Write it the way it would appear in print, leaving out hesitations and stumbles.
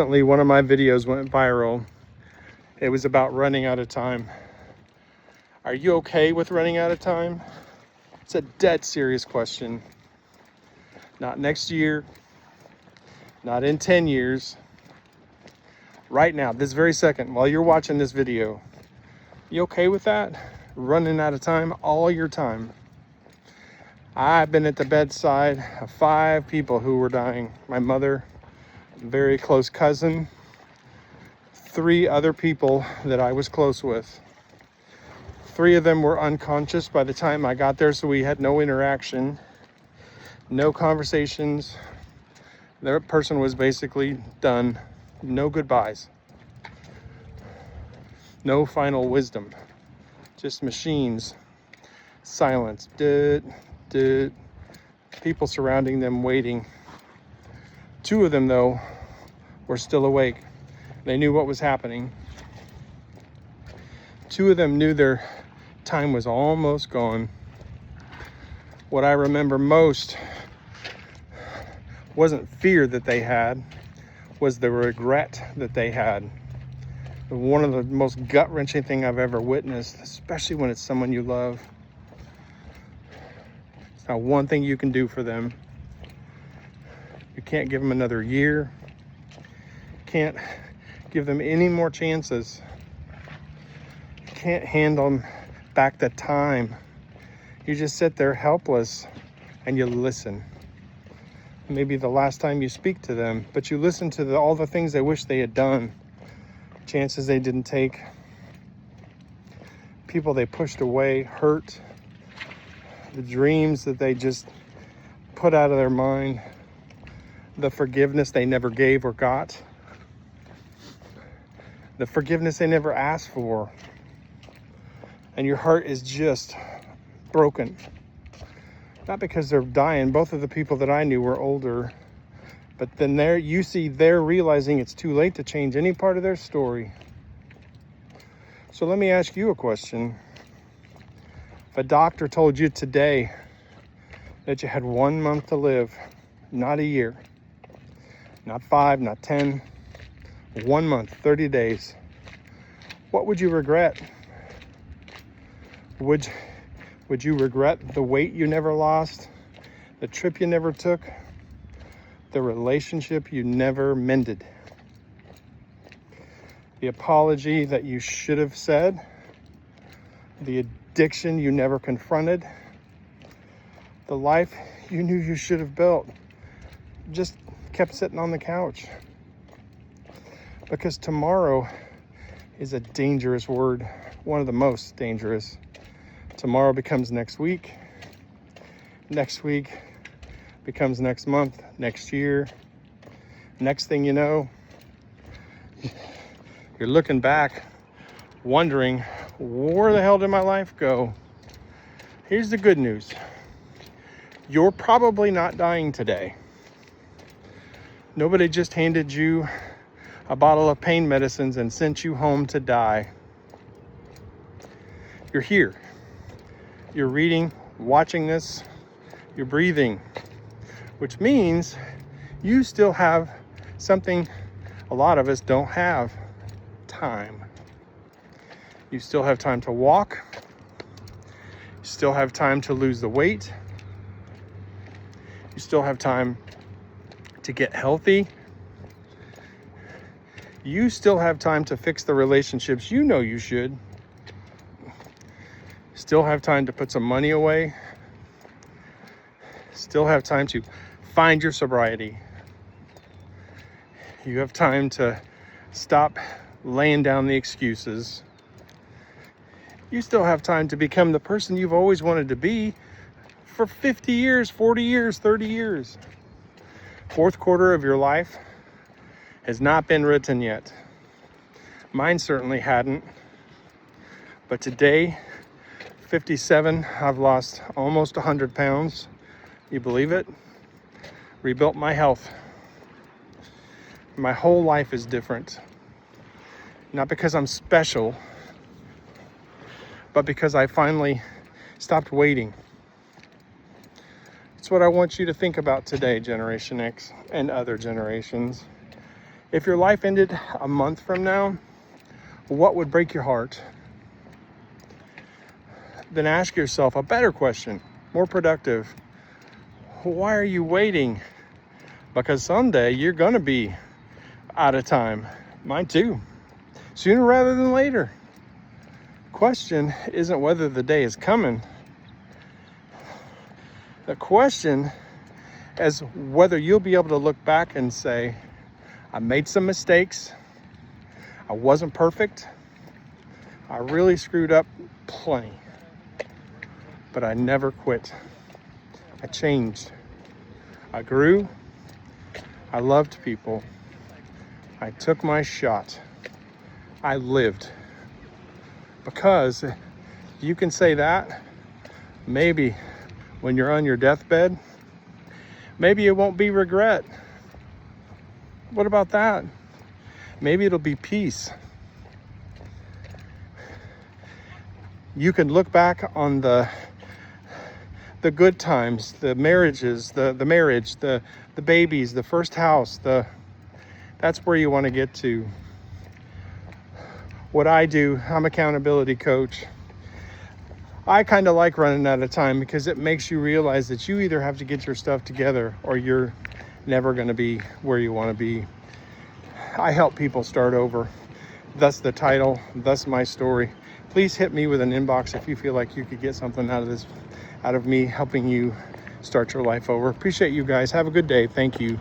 Recently, one of my videos went viral. It was about running out of time. Are you okay with running out of time? It's a dead serious question. Not next year, not in 10 years. Right now, this very second, while you're watching this video, you okay with that? Running out of time, all your time. I've been at the bedside of 5 people who were dying. My mother, very close cousin, 3 other people that I was close with. 3 of them were unconscious by the time I got there, so we had no interaction, no conversations. The person was basically done. No goodbyes. No final wisdom. Just machines. Silence. People surrounding them waiting. 2 of them, though, were still awake. They knew what was happening. 2 of them knew their time was almost gone. What I remember most wasn't fear that they had, was the regret that they had. One of the most gut-wrenching thing I've ever witnessed, especially when it's someone you love. It's not one thing you can do for them. You can't give them another year. Can't give them any more chances. You can't hand them back the time. You just sit there helpless and you listen. Maybe the last time you speak to them, but you listen to all the things they wish they had done, chances they didn't take, people they pushed away, hurt, the dreams that they just put out of their mind, the forgiveness they never gave or got, the forgiveness they never asked for, and your heart is just broken. Not because they're dying. Both of the people that I knew were older. But then there you see they're realizing it's too late to change any part of their story. So let me ask you a question. If a doctor told you today that you had 1 month to live, not a year, not 5, not 10, 1 month, 30 days, what would you regret? Would you regret the weight you never lost, the trip you never took, the relationship you never mended, the apology that you should have said, the addiction you never confronted, the life you knew you should have built, just kept sitting on the couch? Because tomorrow is a dangerous word, one of the most dangerous. Tomorrow becomes next week. Next week becomes next month, next year. Next thing you know, you're looking back, wondering, where the hell did my life go? Here's the good news. You're probably not dying today. Nobody just handed you a bottle of pain medicines and sent you home to die. You're here. You're reading, watching this, you're breathing, which means you still have something a lot of us don't have: time. You still have time to walk. You still have time to lose the weight. You still have time to get healthy. You still have time to fix the relationships you know you should. Still have time to put some money away. Still have time to find your sobriety. You have time to stop laying down the excuses. You still have time to become the person you've always wanted to be for 50 years, 40 years, 30 years. 4th quarter of your life has not been written yet. Mine certainly hadn't. But today, 57, I've lost almost 100 pounds. You believe it? Rebuilt my health. My whole life is different. Not because I'm special, but because I finally stopped waiting. It's what I want you to think about today, Generation X and other generations. If your life ended a month from now, what would break your heart? Then ask yourself a better question, more productive. Why are you waiting? Because someday you're gonna be out of time. Mine too. Sooner rather than later. Question isn't whether the day is coming. The question is whether you'll be able to look back and say, I made some mistakes. I wasn't perfect. I really screwed up plenty. But I never quit. I changed. I grew. I loved people. I took my shot. I lived. Because you can say that, maybe when you're on your deathbed, maybe it won't be regret. What about that? Maybe it'll be peace. You can look back on the good times, the marriages, the marriage, the babies, the first house, that's where you want to get to. What I do, I'm accountability coach. I kind of like running out of time because it makes you realize that you either have to get your stuff together or you're never going to be where you want to be. I help people start over. Thus the title, thus my story. Please hit me with an inbox if you feel like you could get something out of me helping you start your life over. Appreciate you guys. Have a good day. Thank you.